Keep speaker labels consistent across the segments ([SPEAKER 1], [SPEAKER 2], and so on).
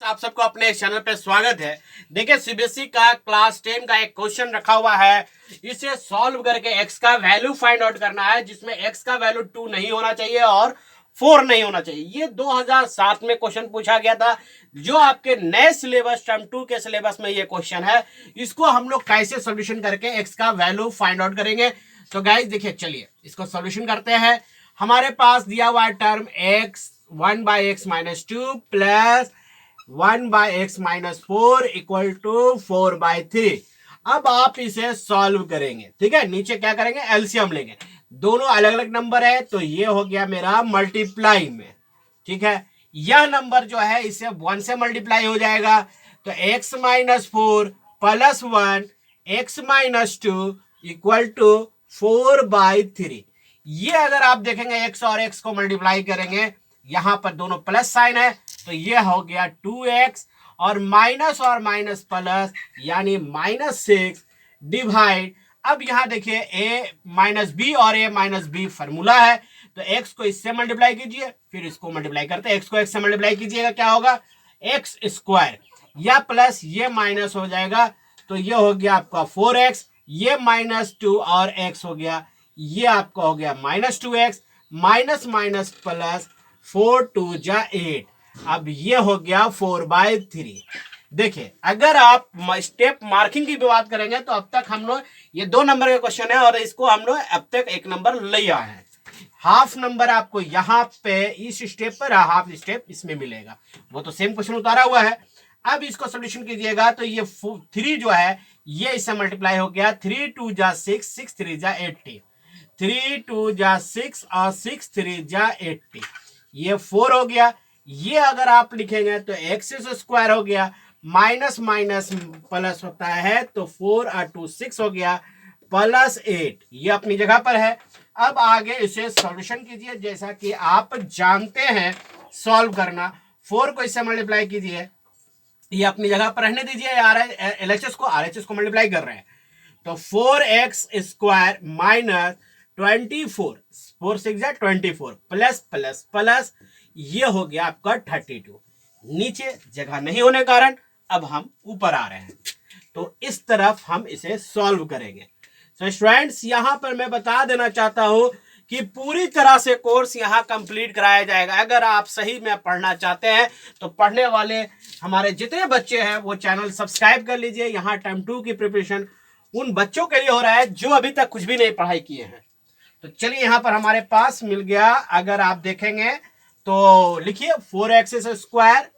[SPEAKER 1] आप सबको अपने चैनल पे स्वागत है। देखिए सीबीएसई का क्लास 10 का एक क्वेश्चन रखा हुआ है। इसे सॉल्व करके x का वैल्यू फाइंड आउट करना है, जिसमें x का वैल्यू 2 नहीं होना चाहिए और 4 नहीं होना चाहिए। ये 2007 में क्वेश्चन पूछा गया था, जो आपके नए सिलेबस टर्म 2 के सिलेबस में ये क्वेश्चन है। इसको हम लोग कैसे सोल्यूशन करके x का वैल्यू फाइंड आउट करेंगे। तो गाइज देखिए, चलिए इसको सोल्यूशन करते हैं। हमारे पास दिया हुआ term x 1/x-2 plus 1/x-4 equal to 4/3। अब आप इसे सॉल्व करेंगे, ठीक है। नीचे क्या करेंगे, एलसीएम लेंगे। दोनों अलग अलग नंबर है, तो ये हो गया मेरा मल्टीप्लाई में, ठीक है। यह नंबर जो है इसे 1 से मल्टीप्लाई हो जाएगा, तो x-4 plus 1 x-2 equal to 4/3। ये अगर आप देखेंगे x और x को मल्टीप्लाई करेंगे, यहां पर दोनों प्लस साइन है, तो ये हो गया 2x और माइनस प्लस यानी -6 डिवाइड। अब यहां देखिए a-b और a-b फॉर्मूला है, तो x को इससे मल्टीप्लाई कीजिए, फिर इसको मल्टीप्लाई करते हैं। x को x से मल्टीप्लाई कीजिएगा, क्या होगा x स्क्वायर, या प्लस ये माइनस हो जाएगा, तो ये हो गया आपका 4x, ये -2 और x हो गया, ये आपका हो गया -2x, माइनस प्लस 4 2 जा 8। अब ये हो गया 4/3। देखिए, अगर आप स्टेप मार्किंग की बात करेंगे तो अब तक हम लोग ये 2 नंबर का क्वेश्चन है और इसको हम लोग अब तक 1 नंबर ले आए हैं। हाफ नंबर आपको यहाँ पे इस स्टेप पर, हाफ स्टेप इसमें मिलेगा। वो तो सेम क्वेश्चन उतारा हुआ है। अब इसको सोल्यूशन कीजिएगा, तो ये 3 जो है ये इससे मल्टीप्लाई हो गया, 3 2 जा 6, 6 3 जा 80, 3 2 जा 6 और 6 3 जा 80, ये 4 हो गया। ये अगर आप लिखेंगे तो एक्स स्क्वायर हो गया, माइनस प्लस होता है, तो 4 और 2 6 हो गया, प्लस 8, ये अपनी जगह पर है। अब आगे इसे सॉल्यूशन कीजिए, जैसा कि आप जानते हैं सॉल्व करना। 4 को इससे मल्टीप्लाई कीजिए, ये अपनी जगह पर रहने दीजिए, एलएचएस को आरएचएस को मल्टीप्लाई कर रहे हैं, तो 4x square minus 24, 4 6 24 plus plus plus, ये हो गया आपका 32। नीचे जगह नहीं होने कारण अब हम ऊपर आ रहे हैं, तो इस तरफ हम इसे सॉल्व करेंगे। तो स्टूडेंट्स, यहां पर मैं बता देना चाहता हूं कि पूरी तरह से कोर्स यहाँ कंप्लीट कराया जाएगा। अगर आप सही में पढ़ना चाहते हैं तो पढ़ने वाले हमारे जितने बच्चे हैं वो चैनल सब्सक्राइब कर लीजिए। यहाँ टर्म 2 की प्रिपरेशन उन बच्चों के लिए हो रहा है जो अभी तक कुछ भी नहीं पढ़ाई किए हैं। तो चलिए, यहाँ पर हमारे पास मिल गया। अगर आप देखेंगे तो लिखिए 4x square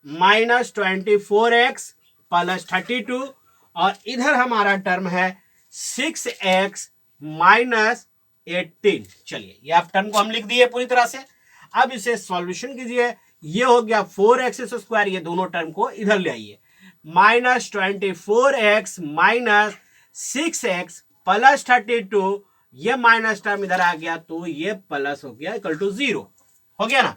[SPEAKER 1] minus 24x plus 32, और इधर हमारा टर्म है 6x माइनस 18। चलिए, ये आप टर्म को हम लिख दिए पूरी तरह से। अब इसे सॉल्यूशन कीजिए, ये हो गया 4x स्क्वायर, ये दोनों टर्म को इधर ले आइए, minus 24x minus 6x plus 32, ये माइनस टर्म इधर आ गया, तो ये प्लस हो गया इक्वल टू 0 हो गया ना।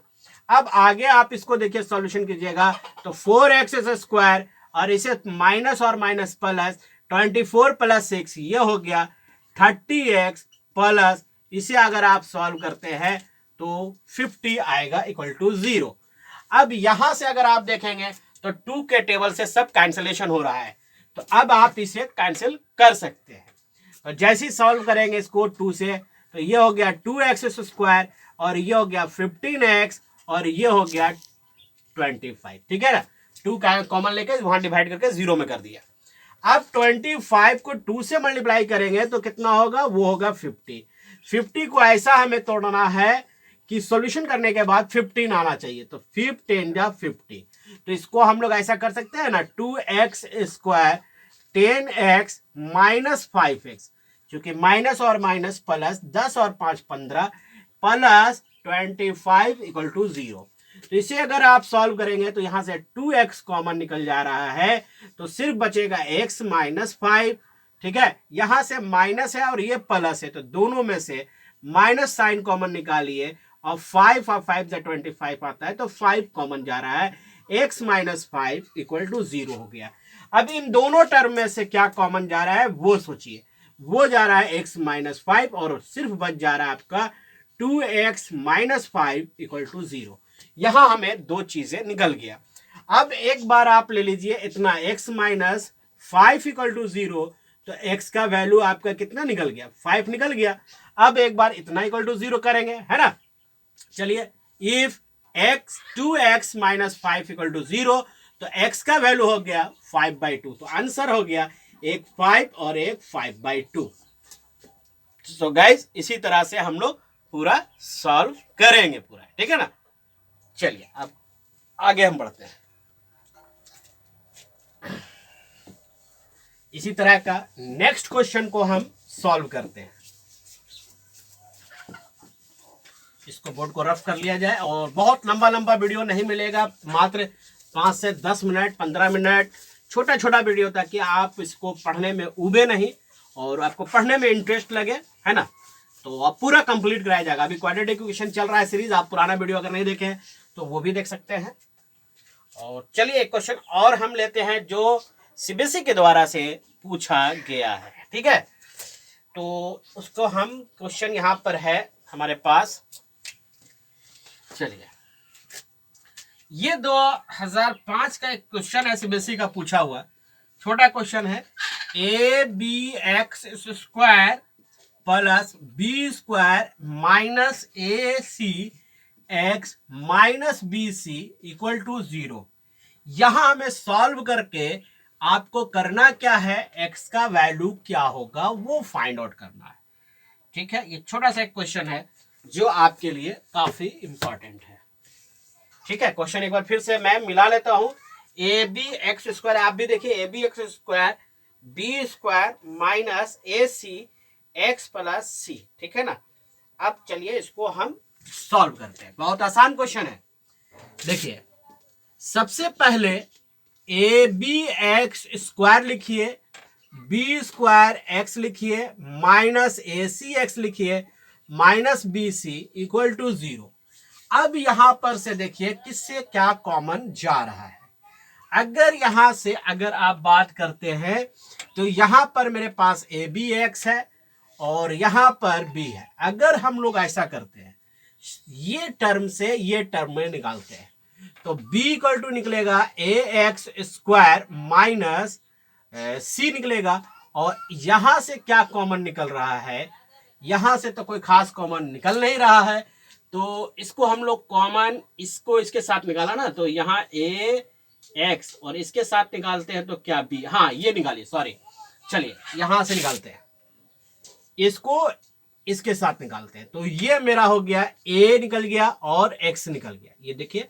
[SPEAKER 1] अब आगे आप इसको देखिए सॉल्यूशन कीजिएगा, तो 4x स्क्वायर और इसे माइनस और माइनस प्लस 24 प्लस 6, ये हो गया 30x प्लस, इसे अगर आप सॉल्व करते हैं तो 50 आएगा इक्वल टू 0। अब यहां से अगर आप देखेंगे तो 2 के टेबल से सब कैंसिलेशन हो रहा है, तो अब आप इसे कैंसिल कर सकते हैं। तो जैसे ही सॉल्व करेंगे इसको 2 से, तो ये हो गया 2x स्क्वायर और ये हो गया 15x और ये हो गया 25, ठीक है ना। 2 कॉमन लेके वहां डिवाइड करके 0 में कर दिया। अब 25 को 2 से मल्टीप्लाई करेंगे तो कितना होगा, वो होगा 50। 50 को ऐसा हमें तोड़ना है कि सॉल्यूशन करने के बाद 15 आना चाहिए, तो 15 जा 50। तो इसको हम लोग ऐसा कर सकते हैं ना, 2x square 10x minus 5x, क्योंकि माइनस और माइनस प्लस 10 और 5 15 प्लस 25 इक्वल टू 0। तो इसे अगर आप सॉल्व करेंगे तो यहां से 2x कॉमन निकल जा रहा है, तो सिर्फ बचेगा x माइनस 5, ठीक है। यहां से माइनस है और ये प्लस है, तो दोनों में से माइनस साइन कॉमन निकालिए, और 5 और 5 से 25 आता है, तो 5 कॉमन जा रहा है, x माइनस 5 इक्वल टू 0 हो गया। अब इन दोनों टर्म में से क्या कॉमन जा रहा है वो सोचिए, वो जा रहा है x माइनस 5 और सिर्फ बच जा रहा है आपका 2x माइनस 5 इक्वल टू 0। यहां हमें दो चीजें निकल गया। अब एक बार आप ले लीजिए इतना x माइनस 5 इक्वल टू 0, तो x का वैल्यू आपका कितना निकल गया, 5 निकल गया। अब एक बार इतना इक्वल टू 0 करेंगे, है ना। चलिए, if x 2x minus 5 equal to 0, तो x का वैल्यू हो गया 5/2। तो आंसर हो गया एक 5 और एक 5/2। सो गाइस, इसी तरह से हम लोग पूरा सॉल्व करेंगे पूरा, ठीक है ना। चलिए अब आगे हम बढ़ते हैं। इसी तरह का नेक्स्ट क्वेश्चन को हम सॉल्व करते हैं। इसको बोर्ड को रफ कर लिया जाए, और बहुत लंबा लंबा वीडियो नहीं मिलेगा, मात्र 5 से 10 मिनट 15 मिनट छोटा छोटा वीडियो, ताकि आप इसको पढ़ने में उबे नहीं और आपको पढ़ने में इंटरेस्ट लगे, है ना। तो अब पूरा कंप्लीट कराया जाएगा। अभी क्वाड्रेटिक इक्वेशन चल रहा है सीरीज, आप पुराना वीडियो अगर नहीं देखे तो वो भी देख सकते हैं। और चलिए एक क्वेश्चन और हम लेते हैं जो सीबीएसई के द्वारा से पूछा गया है, ठीक है। तो उसको हम क्वेश्चन यहाँ पर है हमारे पास। चलिए, ये 2005 का एक क्वेश्चन है, सीबीएसई का पूछा हुआ छोटा क्वेश्चन है। abx² plus b² minus acx minus bc equal to 0। यहां हमें सॉल्व करके आपको करना क्या है, x का वैल्यू क्या होगा वो फाइंड आउट करना है, ठीक है। ये छोटा सा एक क्वेश्चन है जो आपके लिए काफी इंपॉर्टेंट है, ठीक है। क्वेश्चन एक बार फिर से मैं मिला लेता हूं। abx², आप भी देखिए, abx² b² minus acx plus c, ठीक है ना। अब चलिए इसको हम सॉल्व करते हैं। बहुत आसान क्वेश्चन है। देखिए, सबसे पहले abx² लिखिए, b² लिखिए, माइनस acx लिखिए, माइनस bc इक्वल टू 0। अब यहां पर से देखिए किससे क्या कॉमन जा रहा है। अगर यहां से अगर आप बात करते हैं तो यहां पर मेरे पास abx है और यहां पर b है। अगर हम लोग ऐसा करते हैं, ये टर्म से ये टर्म में निकालते हैं, तो b इक्वल टू निकलेगा ax² माइनस c निकलेगा। और यहां से क्या कॉमन निकल रहा है, यहां से तो कोई खास कॉमन निकल नहीं रहा है, तो इसको हम लोग कॉमन इसको इसके साथ निकाला ना, तो यहाँ ax और इसके साथ निकालते हैं तो क्या b, हाँ ये निकालिए, सॉरी, चलिए यहां से निकालते हैं, इसको इसके साथ निकालते हैं। तो ये मेरा हो गया a निकल गया और x निकल गया। ये देखिए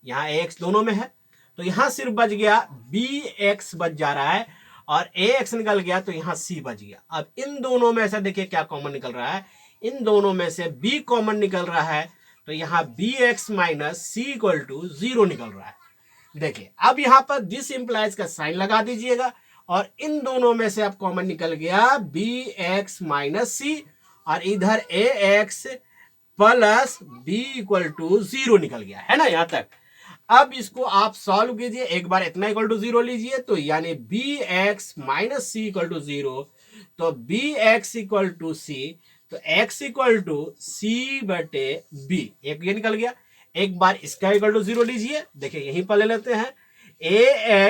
[SPEAKER 1] यहाँ ax दोनों में है, तो यहां सिर्फ बच गया bx बच जा रहा है, और ax निकल गया तो यहाँ c बच गया। अब इन दोनों में से देखिए क्या कॉमन निकल रहा है, इन दोनों में से b कॉमन निकल रहा है, तो यहाँ bx minus c equal to 0 निकल रहा है। देखिए, अब यहाँ पर दिस इंप्लाइज का साइन लगा दीजिएगा, और इन दोनों में से अब कॉमन निकल गया bx माइनस c, और इधर ax plus b equal to 0 निकल गया, है ना यहाँ तक। अब इसको आप सॉल्व कीजिए, एक बार इतना इक्वल टू 0 लीजिए, तो यानी bx minus c equal to 0, तो bx इक्वल टू c, तो x इक्वल टू c बटे b, एक ये निकल गया। एक बार इसका इक्वल टू 0 लीजिए, देखिए यहीं पर ले लेते हैं,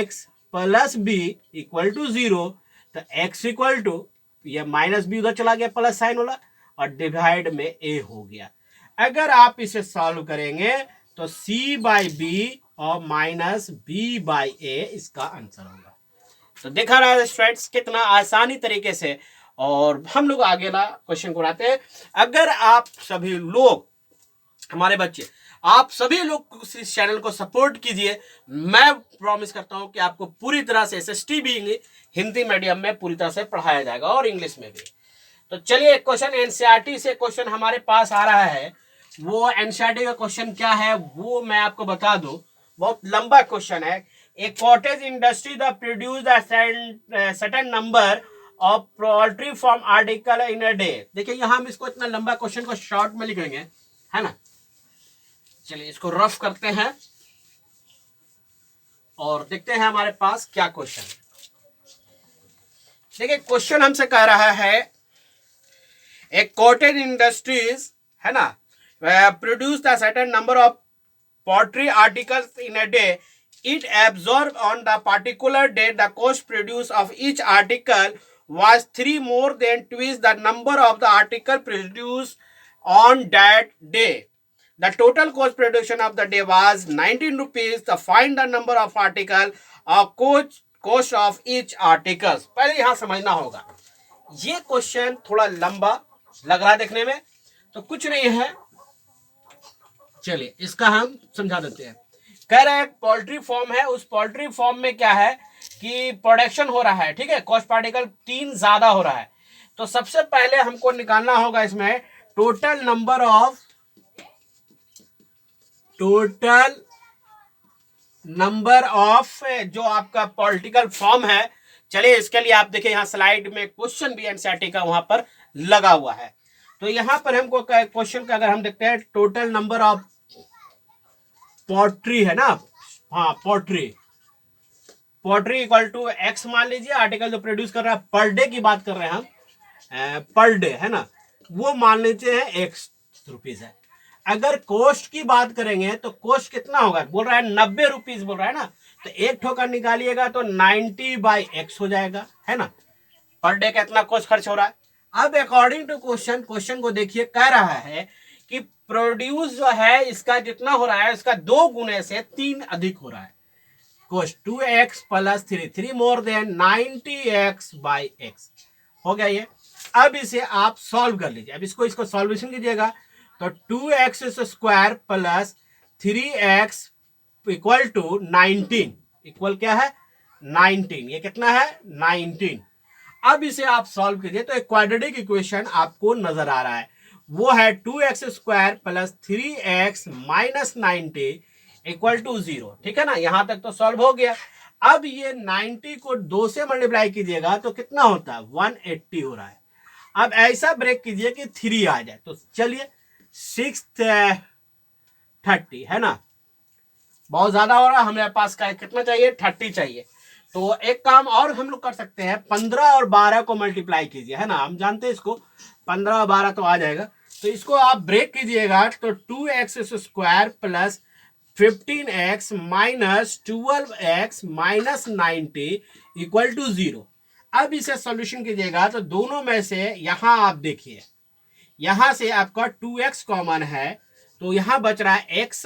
[SPEAKER 1] ax plus b equal to 0, तो x इक्वल टू, ये माइनस b उधर चला गया प्लस साइन वाला, और डिवाइड में a हो गया। अगर आप इसे सॉल्व करेंगे तो c/b और माइनस b/a इसका आंसर होगा। तो देखा रहा स्टूडेंट्स कितना आसानी तरीके से, और हम लोग आगे ना क्वेश्चन को उठाते हैं। अगर आप सभी लोग, हमारे बच्चे, आप सभी लोग इस चैनल को सपोर्ट कीजिए, मैं प्रॉमिस करता हूं कि आपको पूरी तरह से SST भी हिंदी मीडियम में पूरी तरह से पढ़ाया जाएगा और इंग्लिश में भी। तो चलिए एक क्वेश्चन एनसीईआरटी से क्वेश्चन हमारे पास आ रहा है। वो एनसीईआरटी का क्वेश्चन क्या है वो मैं आपको बता दूं, बहुत लंबा क्वेश्चन है। A cottage industry the produce certain number of poultry farm article in a day. देखिए यहां हम इसको इतना लंबा क्वेश्चन को शॉर्ट में लिखेंगे, है ना। चलिए इसको रफ करते हैं और देखते हैं हमारे पास क्या क्वेश्चन है। देखिए क्वेश्चन हमसे कह रहा है, एक कॉटेज इंडस्ट्रीज, है ना, produce the certain number of poultry articles in a day it absorbed on the particular date the cost produced of each article was 3 more than twice the number of the article produced on that day. The total cost production of the day was 19 rupees. To find the number of article or cost of each articles. पहले यहां समझना होगा, ये question थोड़ा लंबा लग रहा है देखने में, तो कुछ नहीं है, चलिए इसका हम समझा देते हैं। कह रहे हैं पोल्ट्री फॉर्म है, उस पोल्ट्री फॉर्म में क्या है कि प्रोडक्शन हो रहा है, ठीक है, कॉस्ट पार्टिकल 3 ज्यादा हो रहा है। तो सबसे पहले हमको निकालना होगा इसमें टोटल नंबर ऑफ जो आपका पॉलिटिकल फॉर्म है। चलिए इसके लिए आप देखिए यहाँ स्लाइड में क्वेश्चन भी एनसीईआरटी का वहां पर लगा हुआ है। तो यहां पर हमको क्वेश्चन का अगर हम देखते हैं टोटल नंबर ऑफ पोल्ट्री है ना, हाँ पोल्ट्री इक्वल टू एक्स मान लीजिए, आर्टिकल जो प्रोड्यूस कर रहा है पर डे की बात कर रहे हैं हम, पर डे है ना, वो मान लेते हैं एक्स रुपीज है। अगर कॉस्ट की बात करेंगे तो कॉस्ट कितना होगा, बोल रहा है 90 रुपीज बोल रहा है ना, तो एक ठोकर निकालिएगा तो 90/x हो जाएगा, है ना, पर डे का इतना कॉस्ट खर्च हो रहा है। अब अकॉर्डिंग टू क्वेश्चन को देखिए, कह रहा है कि प्रोड्यूस जो है इसका जितना हो रहा है इसका 2 गुने से 3 अधिक हो रहा है। Cost 2x + 3 more than 90x/x हो गया ये। अब इसे आप सॉल्व कर लीजिए। अब इसको सॉल्यूशन कीजिएगा तो 2x² + 3x = 19 इक्वल क्या है 19, ये कितना है 19। अब इसे आप सॉल्व कीजिए तो एक क्वाड्रेटिक इक्वेशन आपको नजर आ रहा है, वो है 2x² + 3x - 90 = 0, ठीक है ना, यहां तक तो सॉल्व हो गया। अब ये 90 को 2 से मल्टीप्लाई कीजिएगा तो कितना होता है 180 हो रहा है। अब ऐसा ब्रेक कीजिए कि 3 आ जाए, तो चलिए 630 है ना, बहुत ज्यादा हो रहा है, हमारे पास का कितना चाहिए 30 चाहिए। तो एक काम और हम लोग कर सकते हैं, 15 और 12 को मल्टीप्लाई कीजिए, है ना, हम जानते हैं इसको 15 और 12 तो आ जाएगा। तो इसको आप ब्रेक कीजिएगा तो 2x² + 15x - 12x - 90 = 0। अब इसे सॉल्यूशन कीजिएगा तो दोनों में से यहां आप देखिए, यहां से आपका 2x कॉमन है, तो यहां बच रहा है x -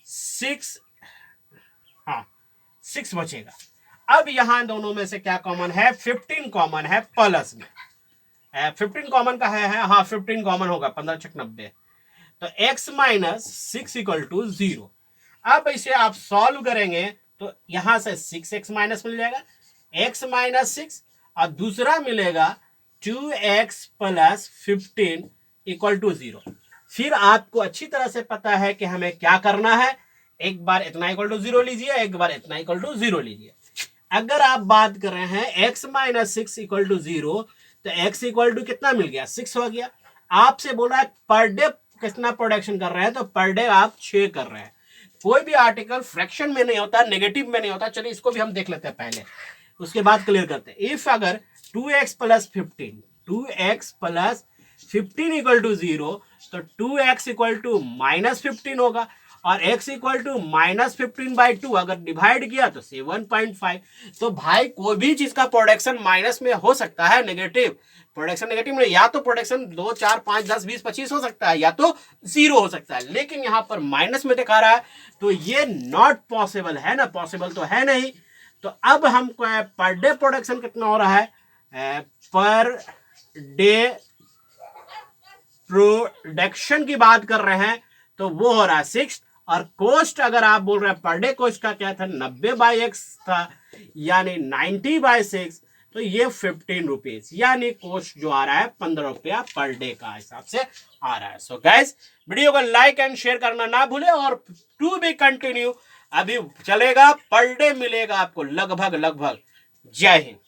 [SPEAKER 1] 6, हाँ 6 बचेगा। अब यहां दोनों में से क्या कॉमन है 15 कॉमन है, प्लस में 15 कॉमन का है, हाँ 15 कॉमन होगा, 15 × 90, तो x - 6 = 0। अब इसे आप सॉल्व करेंगे तो यहां से 6x माइनस मिल जाएगा, x - 6 और दूसरा मिलेगा 2x + 15 = 0। फिर आपको अच्छी तरह से पता है कि हमें क्या करना है, एक बार इतना = 0 लीजिए, एक बार इतना = 0 लीजिए। अगर आप बात कर रहे हैं x - 6 = 0, तो x = कितना मिल गया 6 हो गया। आपसे बोल रहा है पर डे कितना प्रोडक्शन कर रहे हैं, तो पर डे आप 6 कर रहे हैं। कोई भी आर्टिकल फ्रैक्शन में नहीं होता, नेगेटिव में नहीं होता। चलिए इसको भी हम देख लेते हैं पहले, उसके बाद क्लियर करते हैं। इफ अगर 2x + 15 = 0, तो 2x = -15 होगा, और x = -15/2 अगर डिवाइड किया तो 7.5। तो भाई कोई भी चीज का प्रोडक्शन माइनस में हो सकता है, नेगेटिव प्रोडक्शन, नेगेटिव में या तो प्रोडक्शन 2, 4, 5, 10, 20, 25 हो सकता है, या तो 0 हो सकता है, लेकिन यहां पर माइनस में दिखा रहा है, तो ये नॉट पॉसिबल है ना, पॉसिबल तो है नहीं। तो अब हमको पर डे प्रोडक्शन कितना हो रहा है, पर डे प्रोडक्शन की बात कर रहे हैं तो वो हो रहा है 6, और कोस्ट अगर आप बोल रहे हैं पर डे कोस्ट का क्या था 90/x था, यानी 90/6, तो ये 15 रुपीज, यानी कोस्ट जो आ रहा है 15 रुपया पर डे का हिसाब से आ रहा है। सो गाइस, वीडियो को लाइक एंड शेयर करना ना भूले, और टू बी कंटिन्यू अभी चलेगा, पर डे मिलेगा आपको लगभग। जय हिंद।